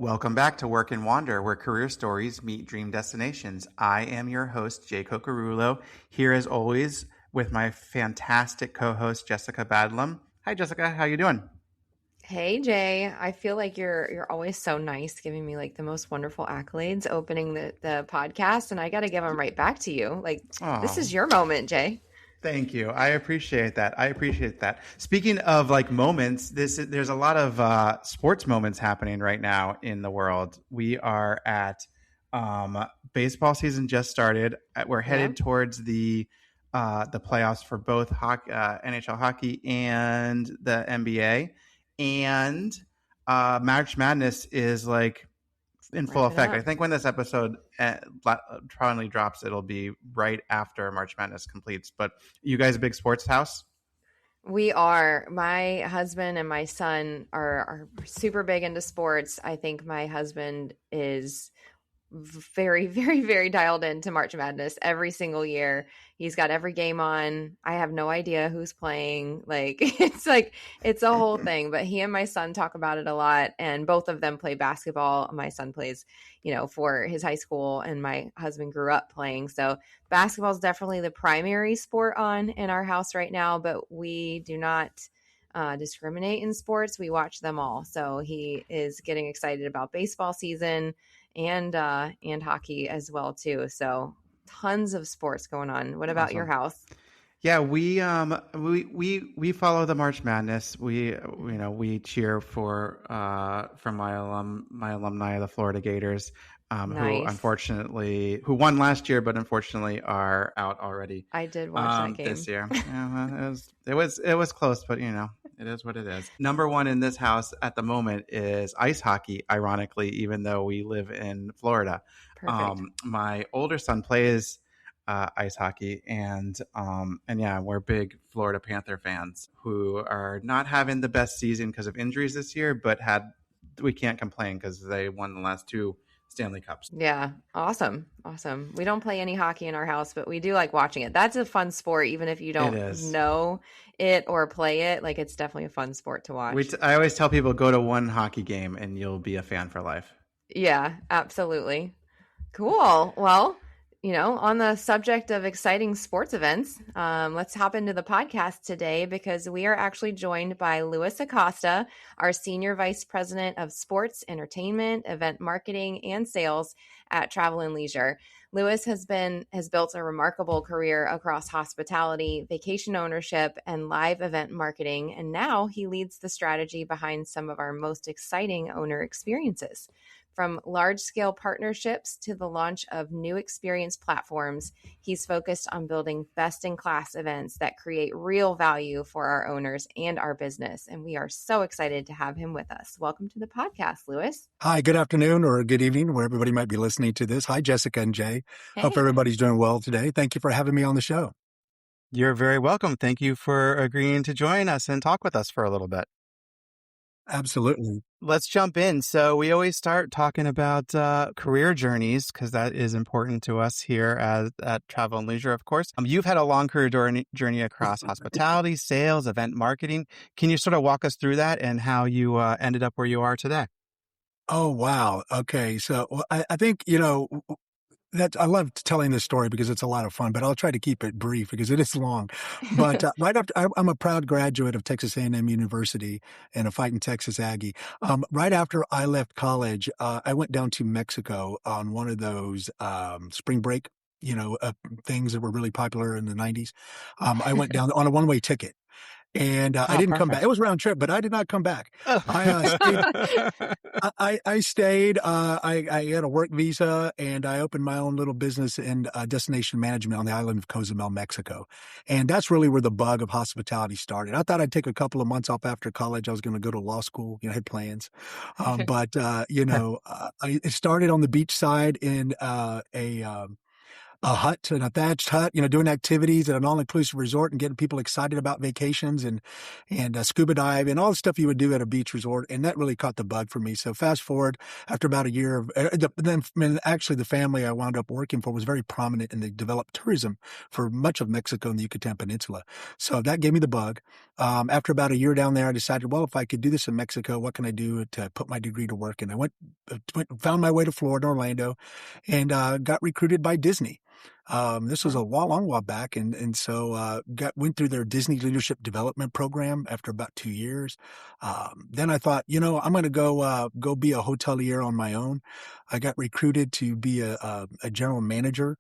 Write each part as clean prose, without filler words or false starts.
Welcome back to Work and Wander, where career stories meet dream destinations. I am your host, Jay Cocorullo, here as always with my fantastic co-host, Jessica Badlam. Hi, Jessica. How you doing? Hey Jay, I feel like you're always so nice, giving me like the most wonderful accolades opening the podcast, and I got to give them right back to you. Like this Oh, is your moment, Jay. thank you. I appreciate that. Speaking of like moments, there's a lot of sports moments happening right now in the world. We are at baseball season just started. We're Yeah. headed towards the playoffs for both NHL hockey and the NBA, and March Madness is like in full Wrapping effect. I up. think when this episode finally drops, it'll be right after March Madness completes. But you guys a big sports house? We are. My husband and my son are super big into sports. I think my husband is very, very, very dialed into March Madness every single year. He's got every game on. I have no idea who's playing. Like it's a whole thing. But he and my son talk about it a lot, and both of them play basketball. My son plays, for his high school, and my husband grew up playing. So basketball is definitely the primary sport on in our house right now. But we do not discriminate in sports. We watch them all. So he is getting excited about baseball season and hockey as well too. So tons of sports going on. What about your Awesome. house? Yeah, we follow the March Madness. We cheer for my alumni, the Florida Gators, Nice. who won last year, but unfortunately are out already I did watch that this game. year. Yeah, well, it was close, but it is what it is. Number one in this house at the moment is ice hockey. Ironically, even though we live in Florida, Perfect. my older son plays ice hockey, and yeah, we're big Florida Panther fans who are not having the best season because of injuries this year, but we can't complain because they won the last two Stanley Cups. Yeah. Awesome. Awesome. We don't play any hockey in our house, but we do like watching it. That's a fun sport, even if you It don't is. know it or play it. Like it's definitely a fun sport to watch. I always tell people go to one hockey game and you'll be a fan for life. Yeah, absolutely. Cool. Well, on the subject of exciting sports events, let's hop into the podcast today because we are actually joined by Louis Acosta, our Senior Vice President of Sports, Entertainment, Event Marketing, and Sales at Travel and Leisure. Louis has built a remarkable career across hospitality, vacation ownership, and live event marketing, and now he leads the strategy behind some of our most exciting owner experiences. From large-scale partnerships to the launch of new experience platforms, he's focused on building best-in-class events that create real value for our owners and our business. And we are so excited to have him with us. Welcome to the podcast, Louis. Hi, good afternoon or good evening, where everybody might be listening to this. Hi, Jessica and Jay. Hope Hey. everybody's doing well today. Thank you for having me on the show. You're very welcome. Thank you for agreeing to join us and talk with us for a little bit. Absolutely. Let's jump in. So we always start talking about career journeys because that is important to us here at Travel and Leisure, of course. You've had a long career journey across hospitality, sales, event marketing. Can you sort of walk us through that and how you ended up where you are today? Oh, wow. Okay. So I think, that I love telling this story because it's a lot of fun, but I'll try to keep it brief because it is long. But right after, I'm a proud graduate of Texas A&M University and a fighting Texas Aggie. Right after I left college, I went down to Mexico on one of those spring break, things that were really popular in the 90s. I went down on a one-way ticket. And I Oh, didn't come back. It perfect. was round trip, but I did not come back. Oh. I stayed. I stayed. I had a work visa, and I opened my own little business in destination management on the island of Cozumel, Mexico. And that's really where the bug of hospitality started. I thought I'd take a couple of months off after college. I was going to go to law school. I had plans, but it started on the beach side in a hut, and a thatched hut, doing activities at an all-inclusive resort and getting people excited about vacations and scuba dive and all the stuff you would do at a beach resort. And that really caught the bug for me. So fast forward, after about a year of actually the family I wound up working for was very prominent in the developed tourism for much of Mexico and the Yucatan Peninsula. So that gave me the bug. After about a year down there, I decided, well, if I could do this in Mexico, what can I do to put my degree to work? And I found my way to Florida, Orlando, and got recruited by Disney. This was a long while back, and so went through their Disney Leadership Development Program after about 2 years. Then I thought, I'm going to go be a hotelier on my own. I got recruited to be a general manager.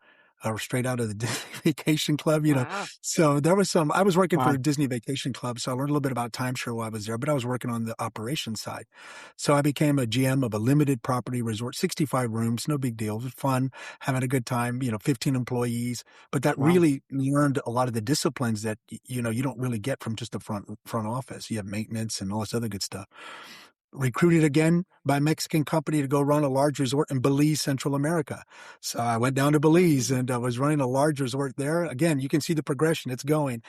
Straight out of the Disney Vacation Club, Wow. So there was I was working for Wow. a Disney Vacation Club, so I learned a little bit about timeshare while I was there, but I was working on the operations side. So I became a GM of a limited property resort, 65 rooms, no big deal. It was fun, having a good time, 15 employees, but that Wow. really learned a lot of the disciplines that, you don't really get from just the front office. You have maintenance and all this other good stuff. Recruited again by a Mexican company to go run a large resort in Belize, Central America. So I went down to Belize and was running a large resort there. Again, you can see the progression. It's going.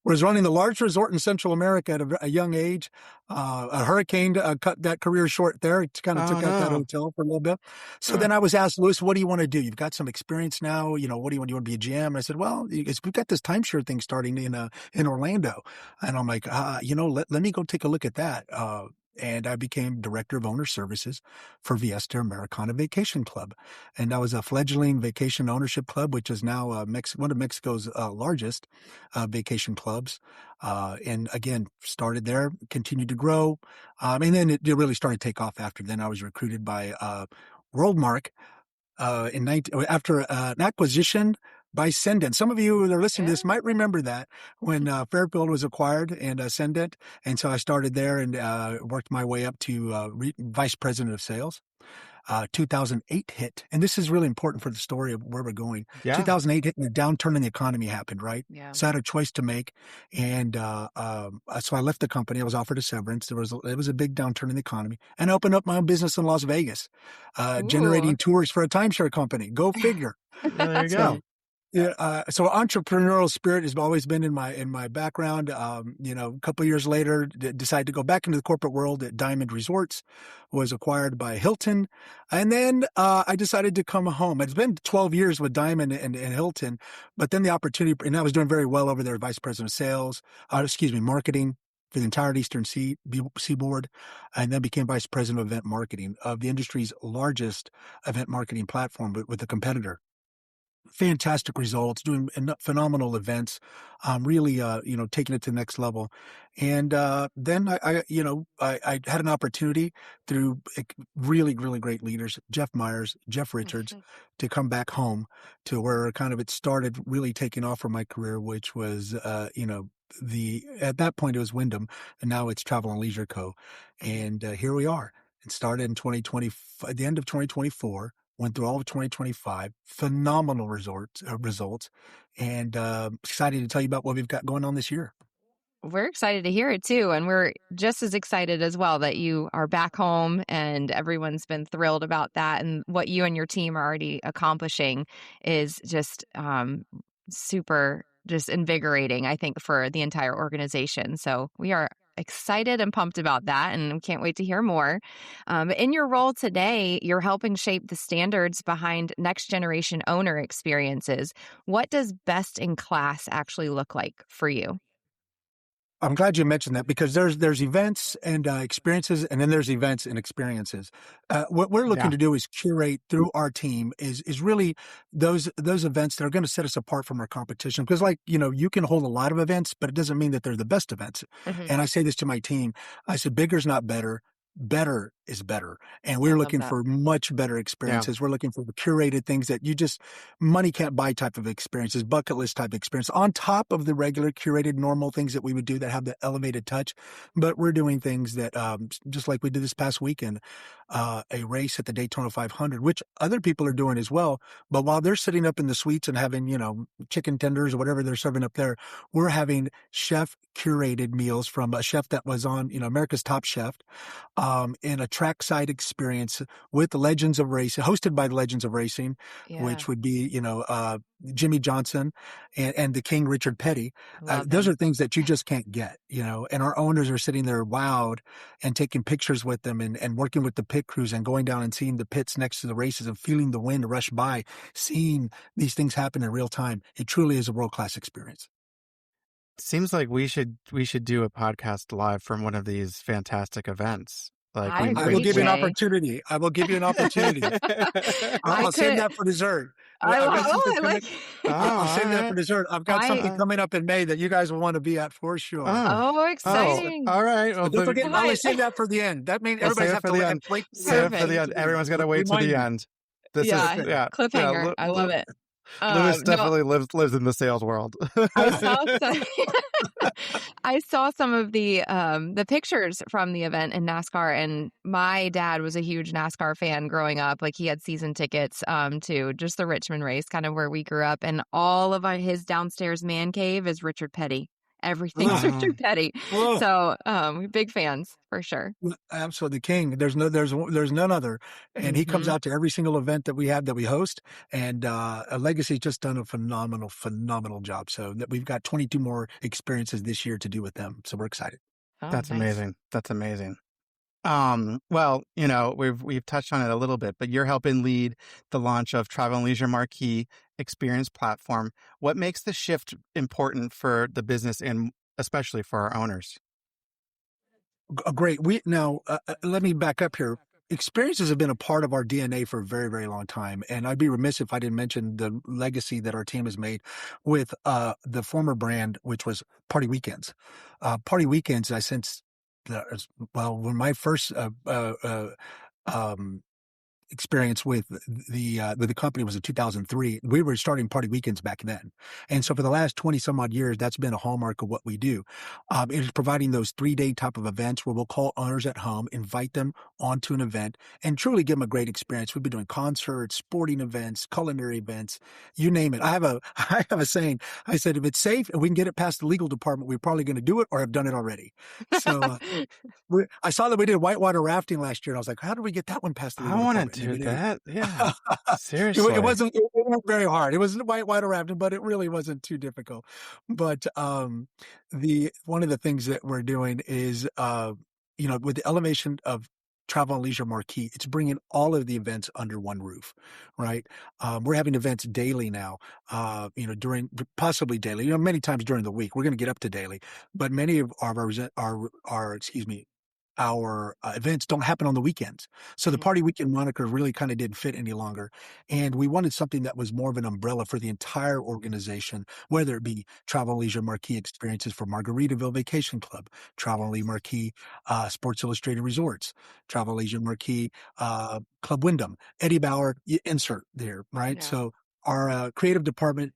Was running the large resort in Central America at a young age. A hurricane cut that career short there. It kind of Oh took out that no. hotel for a little bit. So then I was asked, Louis, what do you want to do? You've got some experience now. What do you want? Do you want to be a GM? And I said, well, we've got this timeshare thing starting in Orlando. And I'm like, let me go take a look at that. And I became director of owner services for Fiesta Americana Vacation Club. And that was a fledgling vacation ownership club, which is now one of Mexico's largest vacation clubs. And again, started there, continued to grow. And then it really started to take off after then. I was recruited by Worldmark after an acquisition by Ascendant. Some of you that are listening to this might remember that when Fairfield was acquired and Ascendant. And so I started there and worked my way up to vice president of sales. 2008 hit, and this is really important for the story of where we're going. Yeah. 2008 hit and a downturn in the economy happened, right? Yeah. So I had a choice to make, and so I left the company. I was offered a severance. It was a big downturn in the economy, and I opened up my own business in Las Vegas, generating tours for a timeshare company. Go figure. There you So go. Yeah, so entrepreneurial spirit has always been in my background. A couple of years later, decided to go back into the corporate world at Diamond Resorts, was acquired by Hilton, and then I decided to come home. It's been 12 years with Diamond and Hilton, but then the opportunity, and I was doing very well over there, vice president of sales, marketing for the entire Eastern Seaboard, and then became vice president of event marketing of the industry's largest event marketing platform with a competitor. Fantastic results, doing phenomenal events, really, taking it to the next level. And then I had an opportunity through really, really great leaders, Jeff Myers, Jeff Richards, to come back home to where kind of it started really taking off for my career, which was, at that point it was Wyndham, and now it's Travel and Leisure Co. And here we are. It started in 2020, at the end of 2024. Went through all of 2025, phenomenal results, and excited to tell you about what we've got going on this year. We're excited to hear it too. And we're just as excited as well that you are back home and everyone's been thrilled about that. And what you and your team are already accomplishing is just super just invigorating, I think, for the entire organization. So we are excited and pumped about that and can't wait to hear more. In your role today, you're helping shape the standards behind next generation owner experiences. What does best in class actually look like for you? I'm glad you mentioned that because there's events and experiences, and then there's events and experiences. What we're looking Yeah. to do is curate through our team is really those events that are going to set us apart from our competition. Because you can hold a lot of events, but it doesn't mean that they're the best events. And I say this to my team. I said, bigger's not better. Better is better. And we're looking for much better experiences. We're looking for curated things that money can't buy type of experiences, bucket list type experience on top of the regular curated normal things that we would do that have the elevated touch. But we're doing things that, just like we did this past weekend, a race at the Daytona 500, which other people are doing as well. But while they're sitting up in the suites and having, chicken tenders or whatever they're serving up there, we're having chef curated meals from a chef that was on, America's Top Chef, in a trackside experience with the Legends of Racing, hosted by the Legends of Racing, Yeah. which would be, Jimmy Johnson and the King Richard Petty. Love Those him. are things that you just can't get, and our owners are sitting there wowed and taking pictures with them and working with the pit crews and going down and seeing the pits next to the races and feeling the wind rush by, seeing these things happen in real time. It truly is a world-class experience. Seems like we should do a podcast live from one of these fantastic events. Like I I will agree, give you an Jay. opportunity. I will give you an opportunity. I'll save that for dessert. I've got something coming. I'll save that for dessert. I've got something coming up in May that you guys will want to be at for sure. Oh, exciting. All right. Well, Don't forget, I'll save that for the end. That means everybody's have to wait. Save it for the end. Everyone's got to wait to the end. Cliffhanger. I love it. Louis definitely lives in the sales world. I saw some of the pictures from the event in NASCAR, and my dad was a huge NASCAR fan growing up. Like, he had season tickets to just the Richmond race, kind of where we grew up, and all of his downstairs man cave is Richard Petty. Everything's Richard Petty. So, big fans for sure. Absolutely, the king. There's none other, and he comes out to every single event that we host. And Legacy's just done a phenomenal job. So that we've got 22 more experiences this year to do with them. So we're excited. Oh, That's nice. amazing. That's amazing. Well, we've touched on it a little bit, but you're helping lead the launch of Travel and Leisure Marquee Experience Platform. What makes the shift important for the business and especially for our owners? Great. Let me back up here. Experiences have been a part of our DNA for a very, very long time. And I'd be remiss if I didn't mention the legacy that our team has made with the former brand, which was Party Weekends. Party Weekends, I sense, when my first experience with the company was in 2003. We were starting Party Weekends back then. And so for the last 20 some odd years, that's been a hallmark of what we do. It is providing those 3-day type of events where we'll call owners at home, invite them onto an event, and truly give them a great experience. We've been doing concerts, sporting events, culinary events, you name it. I have a saying. I said, if it's safe and we can get it past the legal department, we're probably going to do it or have done it already. So I saw that we did whitewater rafting last year, and I was like, how did we get that one past the legal department? Do that. Yeah. Seriously. It wasn't very hard. It wasn't whitewater rafting, but it really wasn't too difficult. But one of the things that we're doing is, with the elevation of Travel and Leisure Marquee, it's bringing all of the events under one roof, right? We're having events daily now, possibly daily, many times during the week. We're going to get up to daily, but many of our events don't happen on the weekends. So the Party Weekend moniker really kind of didn't fit any longer. And we wanted something that was more of an umbrella for the entire organization, whether it be Travel and Leisure Marquee Experiences for Margaritaville Vacation Club, Travel and Leisure Marquee Sports Illustrated Resorts, Travel and Leisure Marquee Club Wyndham, Eddie Bauer, insert there, right? Yeah. So our creative department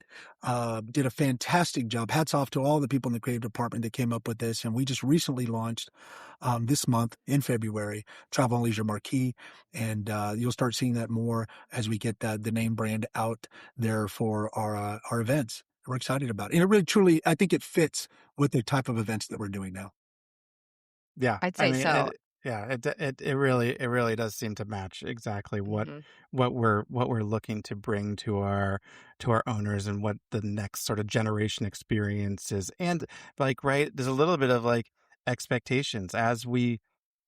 did a fantastic job. Hats off to all the people in the creative department that came up with this. And we just recently launched this month in February, Travel and Leisure Marquee. And you'll start seeing that more as we get the name brand out there for our events. We're excited about it. And it really, truly, I think it fits with the type of events that we're doing now. Yeah. I'd say so. It really does seem to match exactly what we're looking to bring to our owners and what the next sort of generation experience is. And there's a little bit of expectations as we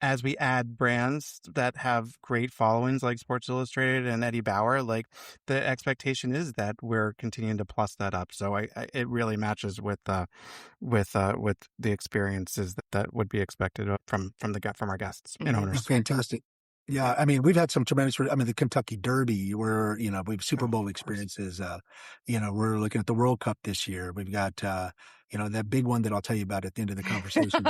add brands that have great followings like Sports Illustrated and Eddie Bauer. Like, the expectation is that we're continuing to plus that up. So it really matches with the experiences that would be expected from our guests and owners. Fantastic. Yeah, I mean, we've had some tremendous. The Kentucky Derby, where we've Super Bowl experiences. We're looking at the World Cup this year. We've got that big one that I'll tell you about at the end of the conversation.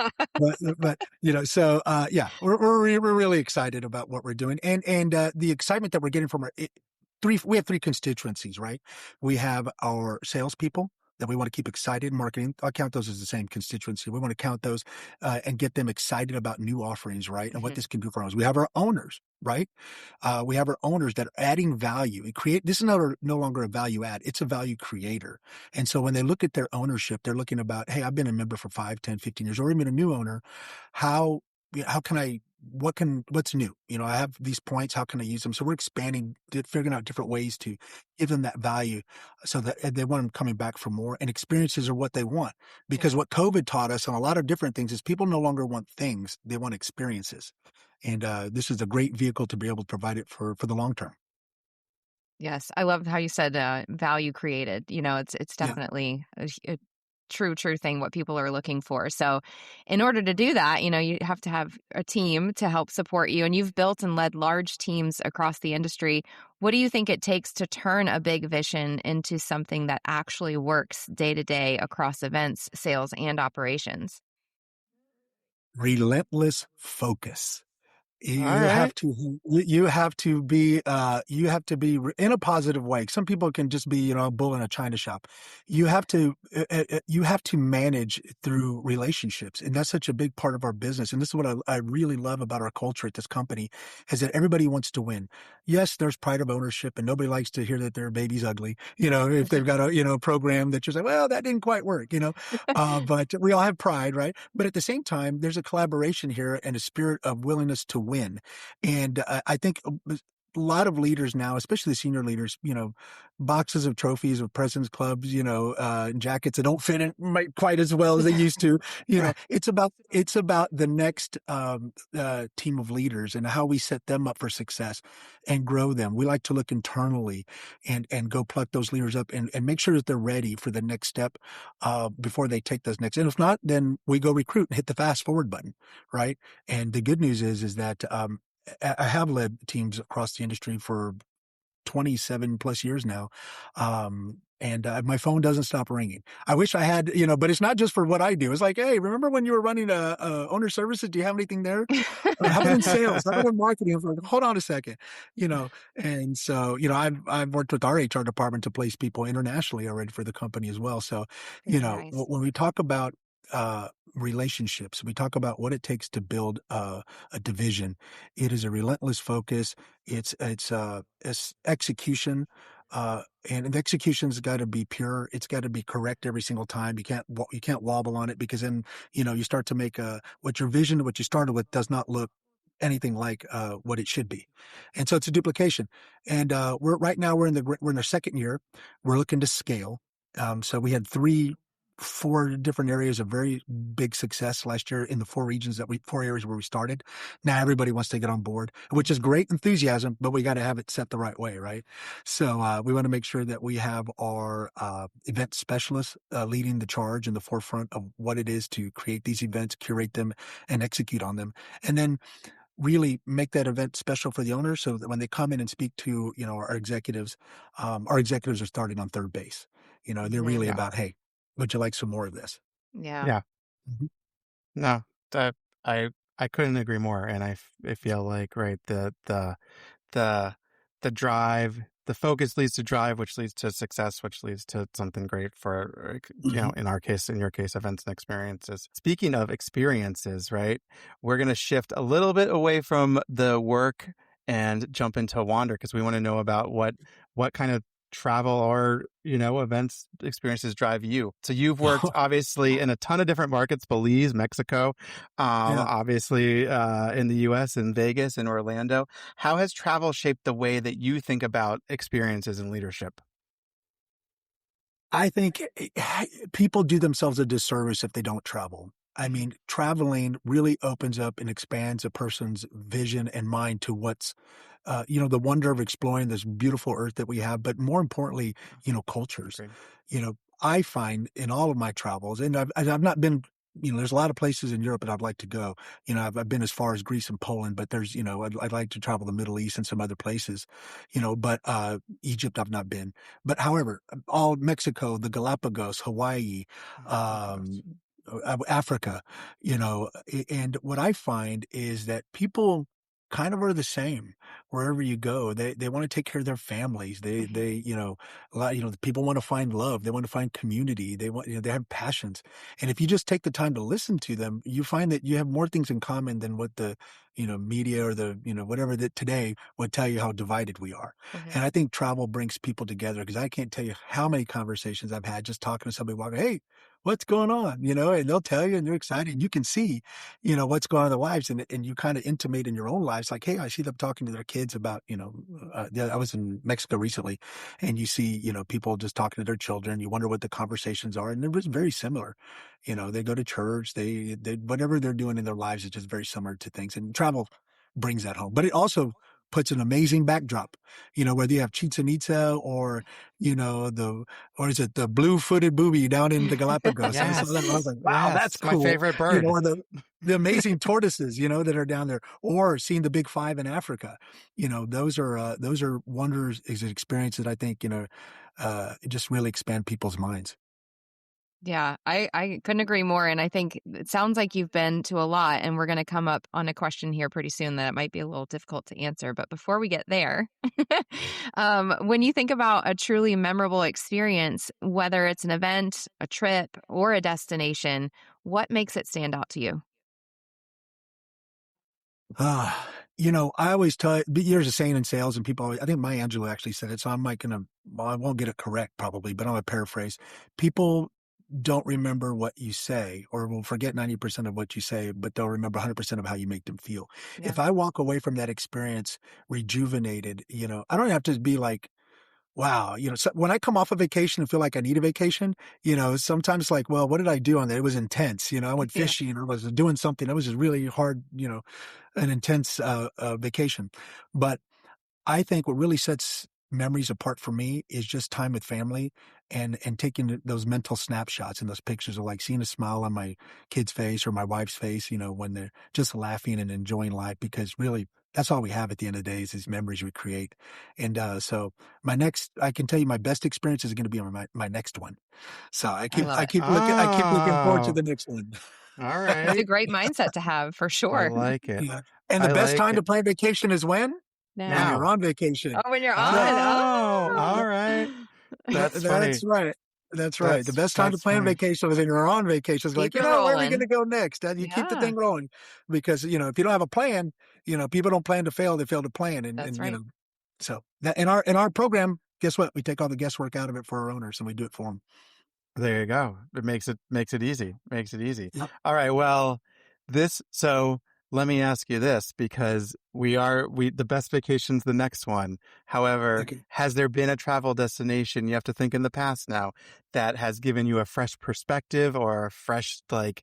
We're really excited about what we're doing, and the excitement that we're getting from we have 3 constituencies, right? We have our salespeople that we want to keep excited marketing. I'll count those as the same constituency. We want to count those and get them excited about new offerings, right? And what this can do for us. We have our owners, right? We have our owners that are adding value. This is no longer a value add. It's a value creator. And so when they look at their ownership, they're looking about, hey, I've been a member for 5, 10, 15 years, or even a new owner. How how can I, what's new? I have these points. How can I use them? So we're expanding, figuring out different ways to give them that value so that they want them coming back for more, and experiences are what they want. Because Yeah. what COVID taught us on a lot of different things is people no longer want things. They want experiences. And this is a great vehicle to be able to provide it for the long term. Yes, I loved how you said, value created. It's Yeah. definitely a true thing what people are looking for. So, in order to do that, you have to have a team to help support you, and you've built and led large teams across the industry. What do you think it takes to turn a big vision into something that actually works day to day across events, sales, and operations? Relentless focus. All You right. have to you have to be in a positive way. Some people can just be, a bull in a china shop. You have to manage through relationships, and that's such a big part of our business. And this is what I really love about our culture at this company is that everybody wants to win. Yes, there's pride of ownership, and nobody likes to hear that their baby's ugly. If they've got a program that you're like, well, that didn't quite work. But we all have pride, right? But at the same time, there's a collaboration here and a spirit of willingness to win. And I think a lot of leaders now, especially the senior leaders, boxes of trophies of presidents clubs, jackets that don't fit in quite as well as they used to. It's about the next team of leaders and how we set them up for success and grow them. We like to look internally and go pluck those leaders up and make sure that they're ready for the next step before they take those next. And if not, then we go recruit and hit the fast forward button, right? And the good news is that I have led teams across the industry for 27 plus years now. And my phone doesn't stop ringing. I wish I had, but it's not just for what I do. It's like, hey, remember when you were running owner services? Do you have anything there? How about in sales? How about in marketing? I was like, hold on a second, and so, I've worked with our HR department to place people internationally already for the company as well. So, Very nice. when we talk about relationships, we talk about what it takes to build a division. It is a relentless focus. It's execution. And the execution's got to be pure. It's got to be correct every single time. You can't wobble on it because then, you start to make what your vision, what you started with does not look anything like what it should be. And so it's a duplication. And we're in our second year. We're looking to scale. So we had four different areas of very big success last year in the four areas where we started. Now everybody wants to get on board, which is great enthusiasm, but we got to have it set the right way, right? So we want to make sure that we have our event specialists leading the charge in the forefront of what it is to create these events, curate them, and execute on them. And then really make that event special for the owner so that when they come in and speak to, our executives are starting on third base. They're Mhm. really Yeah. about, hey, would you like some more of this? Yeah. Yeah. Mhm. No, that I I couldn't agree more. And I feel like, right, the the drive, the focus leads to drive, which leads to success, which leads to something great for, Mhm. in your case, events and experiences. Speaking of experiences, right, we're going to shift a little bit away from the work and jump into wander because we want to know about what kind of travel or, events experiences drive you. So you've worked obviously in a ton of different markets, Belize, Mexico, Yeah. obviously in the US, in Vegas and Orlando. How has travel shaped the way that you think about experiences and leadership? I think people do themselves a disservice if they don't travel. I Mhm. mean, traveling really opens up and expands a person's vision and mind to what's, the wonder of exploring this beautiful earth that we have, but more importantly, cultures. Agreed. I find in all of my travels, and I've not been, there's a lot of places in Europe that I'd like to go. I've been as far as Greece and Poland, but there's, I'd like to travel the Middle East and some other places, but Egypt I've not been. But however, all Mexico, the Galapagos, Hawaii, Galapagos. um, Africa, and what I find is that people kind of are the same wherever you go. They want to take care of their families. Mhm. People want to find love. They want to find community. They have passions. And if you just take the time to listen to them, you find that you have more things in common than what the, media or the, whatever that today would tell you how divided we are. Mhm. And I think travel brings people together because I can't tell you how many conversations I've had just talking to somebody walking, hey, what's going on? And they'll tell you and they're excited. And you can see, what's going on in their lives. And you kind of intimate in your own lives, like, hey, I see them talking to their kids about, I was in Mexico recently and you see, people just talking to their children. You wonder what the conversations are. And it was very similar. They go to church, they whatever they're doing in their lives is just very similar to things. And travel brings that home. But it also puts an amazing backdrop, whether you have Chichen Itza or, or is it the blue-footed booby down in the Galapagos? I saw that and I was Yes. like, wow, that's Yes. My cool. favorite bird. Or the amazing tortoises, that are down there, or seeing the big five in Africa. Those are wonders, is an experience that I think, just really expand people's minds. Yeah, I couldn't agree more. And I think it sounds like you've been to a lot, and we're going to come up on a question here pretty soon that it might be a little difficult to answer. But before we get there, when you think about a truly memorable experience, whether it's an event, a trip, or a destination, what makes it stand out to you? I always tell years of saying in sales and people always, I think Maya Angelou actually said it. So I'm like well, I won't get it correct probably, but I'm going to paraphrase. People don't remember what you say or will forget 90% of what you say, but they'll remember 100% of how you make them feel. Yeah. If I walk away from that experience rejuvenated, I don't have to be like, wow, so when I come off a vacation and feel like I need a vacation, sometimes like, well, what did I do on that? It was intense. I went Yeah. fishing, I was doing something. It was just really hard, an intense vacation. But I think what really sets memories apart for me is just time with family and taking those mental snapshots and those pictures of like seeing a smile on my kid's face or my wife's face, when they're just laughing and enjoying life, because really that's all we have at the end of the day is these memories we create. And so I can tell you my best experience is going to be on my next one. So I love it. I keep looking forward to Oh, the next one. all That's a right. great mindset to have for I sure. like it. Yeah. And the I best like time to it. plan vacation is when? When Now. you're Now. on vacation. Oh, when you're So on. Oh, all Oh. right. That's That's funny. right. That's right. The best time to That's plan funny. vacation is when you're on vacation. It's like, Keep it where are we going to rolling. go next? You keep the Yeah, thing rolling because, if you don't have a plan, people don't plan to fail. They fail to plan. that's And right. so that in our program, guess what? We take all the guesswork out of it for our owners and we do it for them. There you go. It makes it easy. Makes it easy. Yep. All right. Well, so let me ask you this, because the best vacation's the next one. However, Okay. has there been a travel destination, you have to think in the past now, that has given you a fresh perspective or a fresh, like,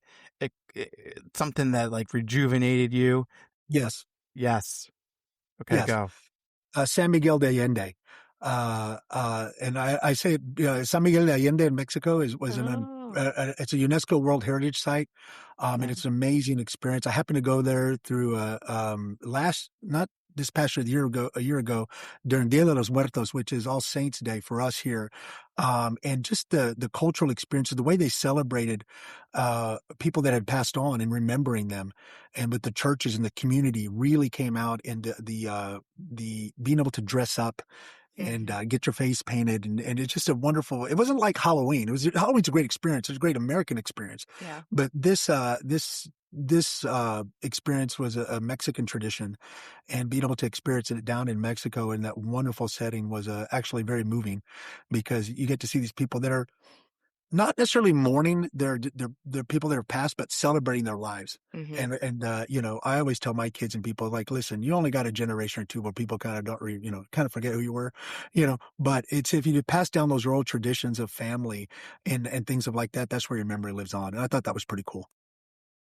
something that like rejuvenated you? Yes. Yes. Okay, Yes. go. San Miguel de Allende. And I say San Miguel de Allende in Mexico Oh, it's a UNESCO World Heritage Site, and okay. it's an amazing experience. I happened to go there through not this past year, a year ago, during Dia de los Muertos, which is All Saints Day for us here, and just the cultural experiences, the way they celebrated people that had passed on and remembering them, and with the churches and the community really came out, and the being able to dress up and Mhm. get your face painted, and it's just a wonderful. It wasn't like Halloween. Halloween's a great experience. It's a great American experience, Yeah. but this experience was a Mexican tradition, and being able to experience it down in Mexico in that wonderful setting was actually very moving, because you get to see these people that are not necessarily mourning they're people that have passed, but celebrating their lives. Mhm. And I always tell my kids and people, like, listen, you only got a generation or two where people kind of don't, kind of forget who you were, but it's, if you pass down those oral traditions of family and things of like that, that's where your memory lives on. And I thought that was pretty cool.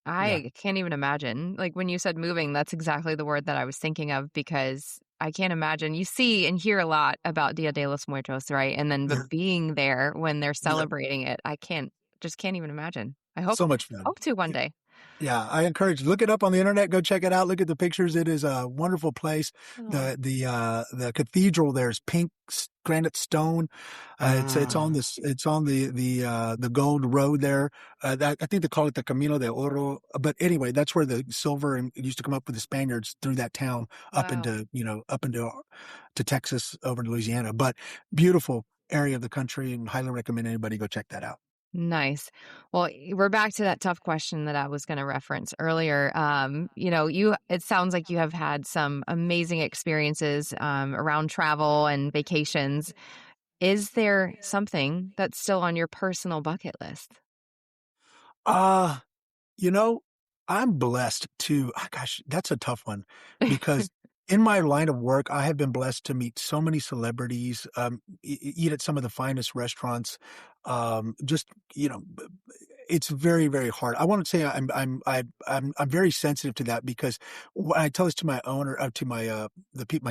Yeah. I can't even imagine. Like when you said moving, that's exactly the word that I was thinking of, because I can't imagine. You see and hear a lot about Dia de los Muertos, right? And then Yeah. but being there when they're Yeah. celebrating it, I can't even imagine. I So much fun. hope to one day. Yeah, I encourage you, look it up on the internet. Go check it out. Look at the pictures. It is a wonderful place. Oh, The cathedral there is pink granite stone. Ah, It's on the gold road there. I think they call it the Camino de Oro. But anyway, that's where the silver and it used to come up with the Spaniards through that town wow. up into to Texas over to Louisiana. But beautiful area of the country, and highly recommend anybody go check that out. Nice. Well, we're back to that tough question that I was going to reference earlier. It sounds like you have had some amazing experiences around travel and vacations. Is there something that's still on your personal bucket list? Uh, you know, I'm blessed to, gosh, that's a tough one because in my line of work, I have been blessed to meet so many celebrities, eat at some of the finest restaurants. Just, it's very, very hard. I want to say I'm very sensitive to that because when I tell this to my owner, to my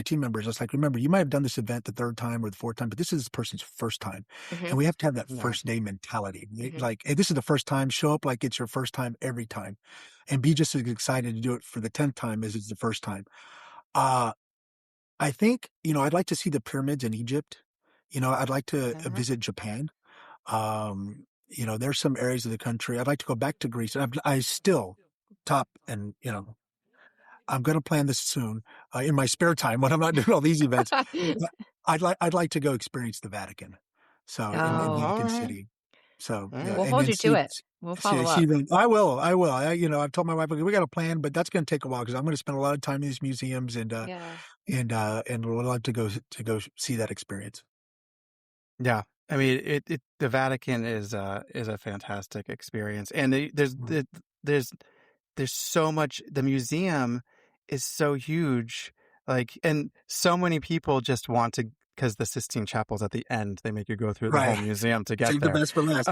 team members, it's like, remember, you might have done this event the third time or the fourth time, but this is this person's first time. And we have to have that Yeah. first day mentality. Like, hey, this is the first time, show up like it's your first time every time and be just as excited to do it for the 10th time as it's the first time. Uh, I think, I'd like to see the pyramids in Egypt. I'd like to visit Japan. There's some areas of the country. I'd like to go back to Greece. I still I'm going to plan this soon in my spare time when I'm not doing all these events. But I'd like to go experience the Vatican. So in Oh, Vatican all right. City. So We'll and hold then you to it. We'll follow up. I will. I've told my wife, we got a plan, but that's going to take a while because I'm going to spend a lot of time in these museums and we'll like to go see that experience. Yeah. I mean, the Vatican is a fantastic experience, and there's so much. The museum is so huge, and so many people just want to, because the Sistine Chapel's at the end. They make you go through the whole museum to get Save there. the best for last.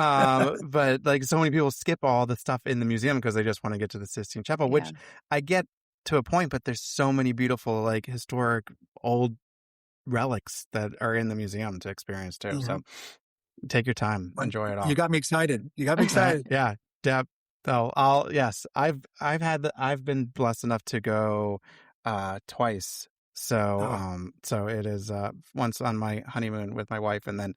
But so many people skip all the stuff in the museum because they just want to get to the Sistine Chapel, which I get to a point. But there's so many beautiful, historic old relics that are in the museum to experience too. So take your time, enjoy it all. You got me excited. Yeah. Deb. So yes, I've been blessed enough to go twice. So so it is once on my honeymoon with my wife, and then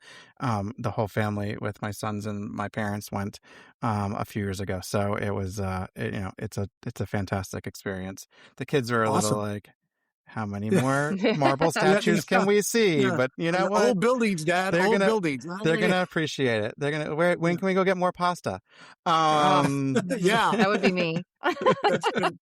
the whole family with my sons and my parents went a few years ago. So it was it's a fantastic experience. The kids are a little like, how many more marble statues can we see? Yeah. But you know what? Old buildings, Dad. Buildings. They're gonna appreciate it. They're gonna. When can we go get more pasta? Yeah. That would be me. That's good.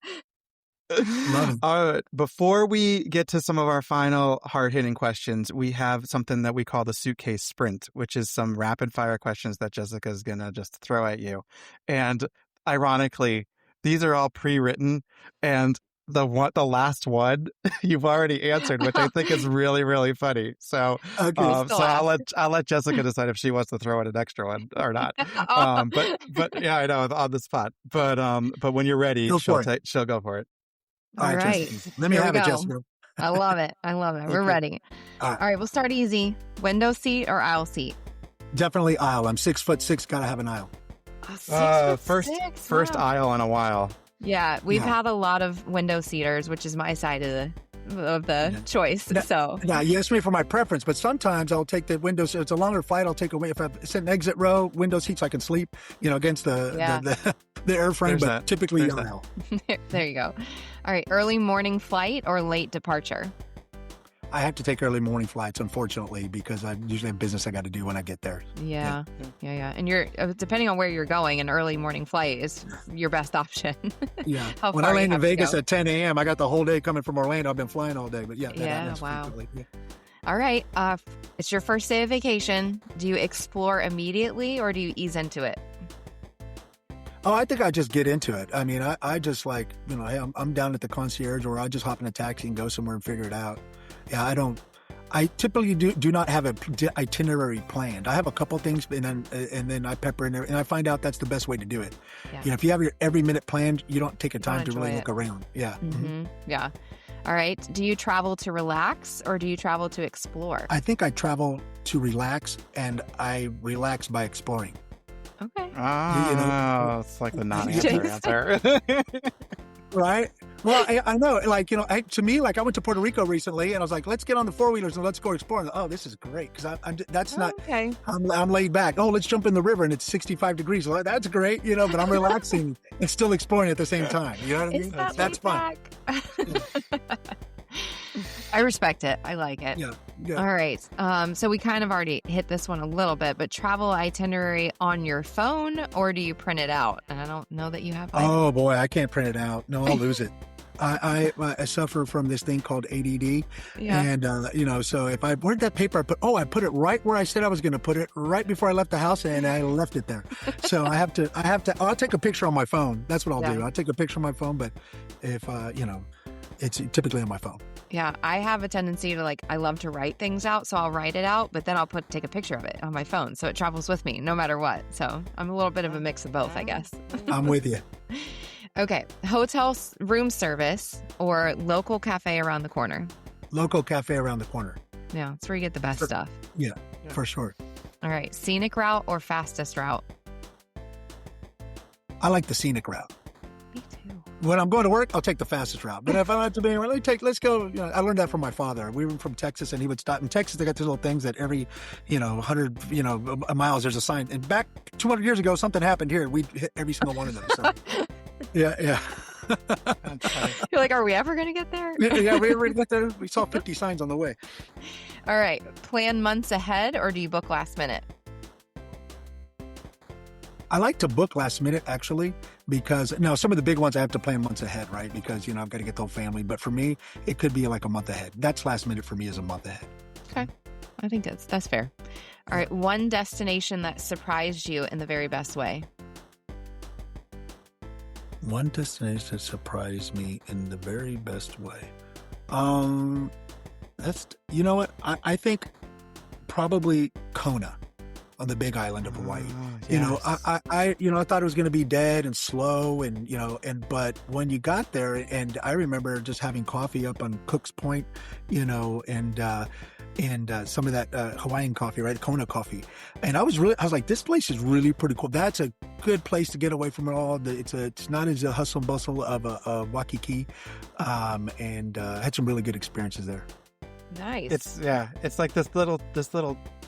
Love it. Before we get to some of our final hard-hitting questions, we have something that we call the suitcase sprint, which is some rapid-fire questions that Jessica's gonna just throw at you. And ironically, these are all pre-written, and the last one you've already answered, which I think is really, really funny. So, I'll let Jessica decide if she wants to throw in an extra one or not. But yeah, I know, on the spot. But when you're ready, she'll go for it. All right. Let me have it, Jessica. I love it. We're ready. All right. We'll start easy. Window seat or aisle seat? Definitely aisle. I'm 6'6". Got to have an aisle. First aisle in a while. Yeah, we've had a lot of window seaters, which is my side of the choice. Now, you asked me for my preference, but sometimes I'll take the window seat. It's a longer flight. I'll take if I sit in exit row, window seat, so I can sleep, against the airframe. But typically aisle. There you go. All right, early morning flight or late departure? I have to take early morning flights, unfortunately, because I usually have business I got to do when I get there. Yeah. And you're depending on where you're going, an early morning flight is your best option. Yeah. When I land in Vegas at 10 a.m., I got the whole day coming from Orlando. I've been flying all day, but that happens frequently. Yeah. All right. It's your first day of vacation. Do you explore immediately or do you ease into it? Oh, I think I just get into it. I mean, I just hey, I'm down at the concierge, or I just hop in a taxi and go somewhere and figure it out. Yeah, I typically do not have an itinerary planned. I have a couple things, and then I pepper in there, and I find out that's the best way to do it. Yeah. If you have your every minute planned, you don't take a time to really look around. Yeah. Mm-hmm. Yeah. All right. Do you travel to relax or do you travel to explore? I think I travel to relax, and I relax by exploring. Okay. Oh, it's like the non-answer. Right? Well, I know, to me, I went to Puerto Rico recently, and I was like, let's get on the four-wheelers and let's go exploring. Oh, this is great, because I'm laid back. Oh, let's jump in the river, and it's 65 degrees. Well, that's great, but I'm relaxing and still exploring at the same time. You know what I mean? That's fun. I respect it. I like it. Yeah. All right. So we kind of already hit this one a little bit, but travel itinerary on your phone, or do you print it out? And I don't know that you have. Oh boy, I can't print it out. No, I'll lose it. I suffer from this thing called ADD, Yeah. and so if where'd that paper I put it right where I said I was going to put it right before I left the house, and I left it there. So I have to. I'll take a picture on my phone. That's what I'll do. I'll take a picture on my phone, but if it's typically on my phone. Yeah, I have a tendency to I love to write things out, so I'll write it out, but then I'll take a picture of it on my phone, so it travels with me no matter what. So I'm a little bit of a mix of both, I guess. I'm with you. Okay, hotel room service or local cafe around the corner? Local cafe around the corner. Yeah, that's where you get the best stuff. Yeah, for sure. All right, scenic route or fastest route? I like the scenic route. Me too. When I'm going to work, I'll take the fastest route. But if I have to be, let's go. I learned that from my father. We were from Texas, and he would stop. In Texas, they got these little things that every, 100, miles, there's a sign. And back 200 years ago, something happened here. We hit every single one of them. So. Yeah. You're like, are we ever going to get there? Yeah, we already got there. We saw 50 signs on the way. All right. Plan months ahead or do you book last minute? I like to book last minute, actually, because now some of the big ones I have to plan months ahead, right? Because, I've got to get the whole family. But for me, it could be like a month ahead. That's last minute for me is a month ahead. Okay. I think that's fair. All right. One destination that surprised you in the very best way. One destination that surprised me in the very best way. That's, what? I think probably Kona on the big island of Hawaii. Yes. I thought it was going to be dead and slow but when you got there, and I remember just having coffee up on Cook's Point, and some of that Hawaiian coffee, right? Kona coffee. And I was like, this place is really pretty cool. That's a good place to get away from it all. It's not as a hustle and bustle of Waikiki. And had some really good experiences there. Nice. It's like this little,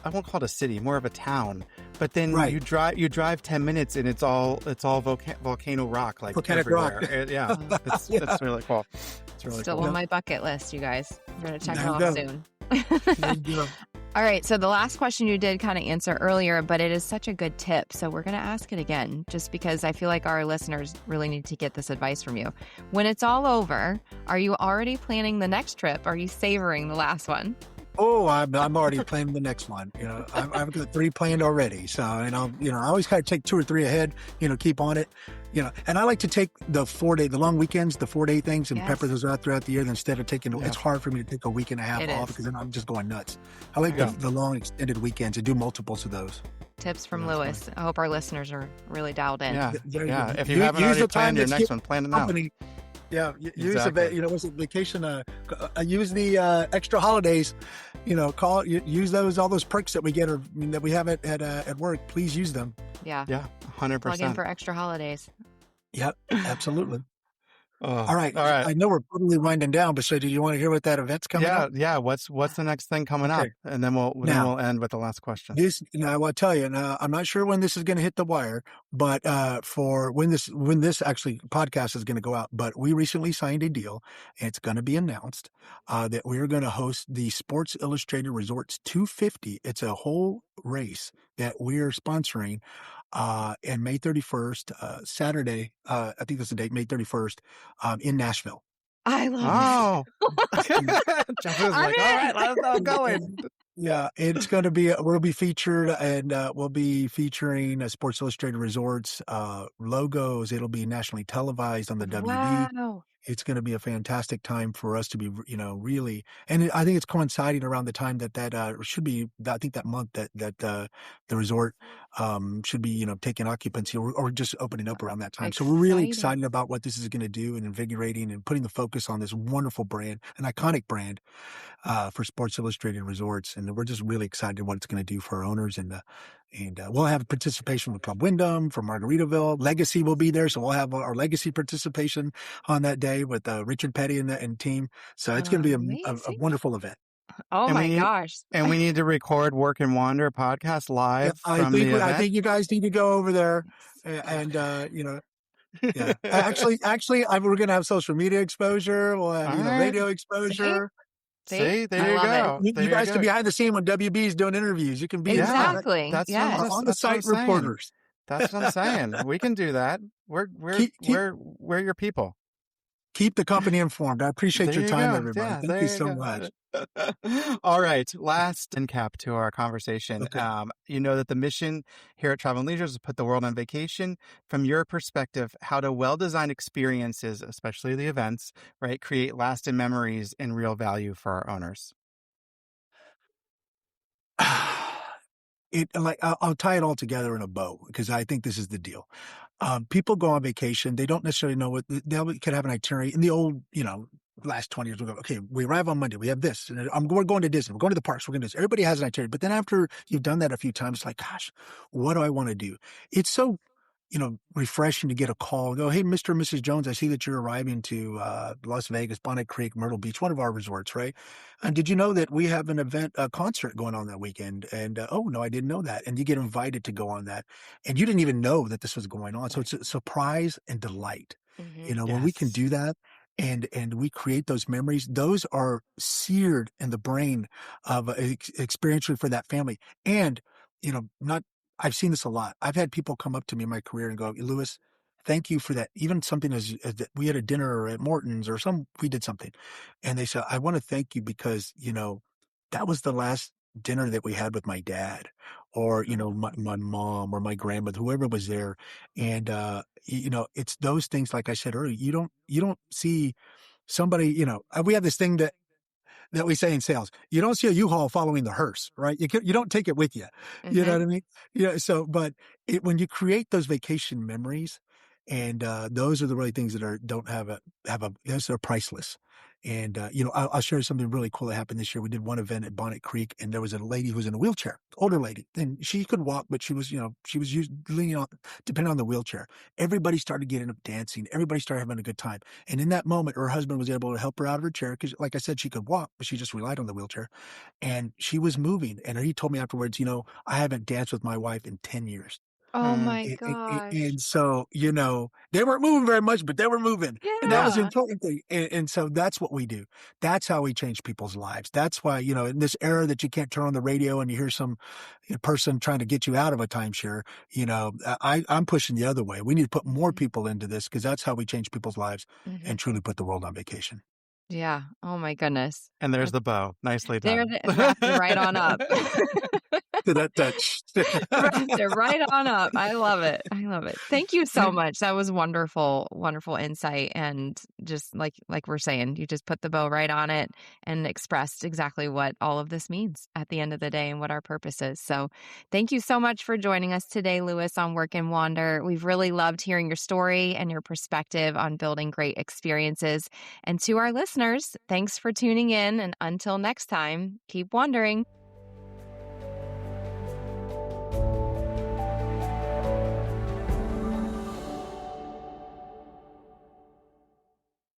I won't call it a city, more of a town. But then you drive 10 minutes and it's all volcano rock, like volcanic everywhere. rock. It's really cool. It's really Still cool. on my bucket list, you guys. We're going to check it There off you go. soon. There you go. All right. So the last question you did kind of answer earlier, but it is such a good tip. So we're going to ask it again, just because I feel like our listeners really need to get this advice from you. When it's all over, are you already planning the next trip? Are you savoring the last one? Oh, I'm already planning the next one. I've got 3 planned already. So, and I always kind of take 2 or 3 ahead, keep on it, and I like to take the long weekends, the 4-day things and pepper those out throughout the year. Instead of taking, it's hard for me to take a week and a half off because then I'm just going nuts. I like the long extended weekends and do multiples of those. Tips from Louis. I hope our listeners are really dialed in. Yeah. If you haven't already planned your next one, plan it out. Yeah, use Exactly. what's it, vacation? Use the extra holidays. Use all those perks that we get or that we have at work. Please use them. Yeah. 100%. Plug in for extra holidays. Yep, absolutely. Oh, All right. I know we're probably winding down, but so do you want to hear what that event's coming up? Yeah. What's the next thing coming up? And then we'll end with the last question. I will tell you. Now, I'm not sure when this is going to hit the wire, but for when this actually podcast is going to go out. But we recently signed a deal. And it's going to be announced that we are going to host the Sports Illustrated Resorts 250. It's a whole race that we are sponsoring. And May 31st, Saturday, I think that's the date, May 31st, in Nashville. I love it. Jeff was like, all right, I'm going. Yeah, it's going to be, we'll be featured and we'll be featuring Sports Illustrated Resorts logos. It'll be nationally televised on the WB. Wow. It's going to be a fantastic time for us to be, really, and I think it's coinciding around the time that should be, I think that month that the resort should be, taking occupancy or just opening up around that time. So we're really excited about what this is going to do and invigorating and putting the focus on this wonderful brand, an iconic brand for Sports Illustrated Resorts. And we're just really excited what it's going to do for our owners. And we'll have participation with Club Wyndham from Margaritaville. Legacy will be there. So we'll have our Legacy participation on that day with Richard Petty and team. So it's going to be a wonderful event. Oh my gosh. And we need to record Work and Wander podcast live. I think you guys need to go over there and yeah. Actually, we're going to have social media exposure. We'll have radio exposure. See, there you go. You guys can be behind the scene when WB is doing interviews. You can be exactly. That's on the site reporters. That's what I'm saying. We can do that. We're your people. Keep the company informed. I appreciate There your you time, go. everybody. Yeah, Thank you there you so go. much. All right. Last end cap to our conversation. Okay. You know that the mission here at Travel and Leisure is to put the world on vacation. From your perspective, how do well-designed experiences, especially the events, right, create lasting memories and real value for our owners? I'll tie it all together in a bow because I think this is the deal. People go on vacation. They don't necessarily know what they could have an itinerary in the old, last 20 years. We go, okay, we arrive on Monday. We have this. And we're going to Disney. We're going to the parks. We're going to do this. Everybody has an itinerary. But then after you've done that a few times, it's like, gosh, what do I want to do? It's so, refreshing to get a call and go, hey, Mr. and Mrs. Jones, I see that you're arriving to Las Vegas, Bonnet Creek, Myrtle Beach, one of our resorts, right? And did you know that we have an event, a concert going on that weekend? And oh, no, I didn't know that. And you get invited to go on that. And you didn't even know that this was going on. So it's a surprise and delight. When we can Yes. do that and we create those memories, those are seared in the brain of experientially for that family. And, not I've seen this a lot. I've had people come up to me in my career and go, Louis, thank you for that. Even something as that we had a dinner at Morton's or we did something. And they said, I want to thank you because, that was the last dinner that we had with my dad or, my mom or my grandmother, whoever was there. And, it's those things, like I said earlier, you don't see somebody, we have this thing that we say in sales. You don't see a U-Haul following the hearse, right? You don't take it with you. You know Mm-hmm. what I mean? Yeah. So, but when you create those vacation memories, and those are the really things that don't have those are priceless. And I'll share something really cool that happened this year. We did one event at Bonnet Creek, and there was a lady who was in a wheelchair, older lady, and she could walk, but she was leaning on, depending on the wheelchair. Everybody started getting up dancing. Everybody started having a good time. And in that moment, her husband was able to help her out of her chair because, like I said, she could walk, but she just relied on the wheelchair. And she was moving. And he told me afterwards, I haven't danced with my wife in 10 years. Oh Mm, my gosh. And so, they weren't moving very much, but they were moving. And that was the Yeah. important thing. And so that's what we do. That's how we change people's lives. That's why, in this era that you can't turn on the radio and you hear some person trying to get you out of a timeshare, I'm pushing the other way. We need to put more Mhm. people into this because that's how we change people's lives Mhm. and truly put the world on vacation. Yeah. Oh my goodness. and there's That's the bow. Nicely They're done. wrapped it right on up. To that touch. Wrapped it right on up. I love it. I love it. Thank you so much. That was wonderful, wonderful insight. And just like we're saying, you just put the bow right on it and expressed exactly what all of this means at the end of the day and what our purpose is. So thank you so much for joining us today, Louis, on Work and Wander. We've really loved hearing your story and your perspective on building great experiences. And to our listeners, thanks for tuning in. And until next time, keep wandering.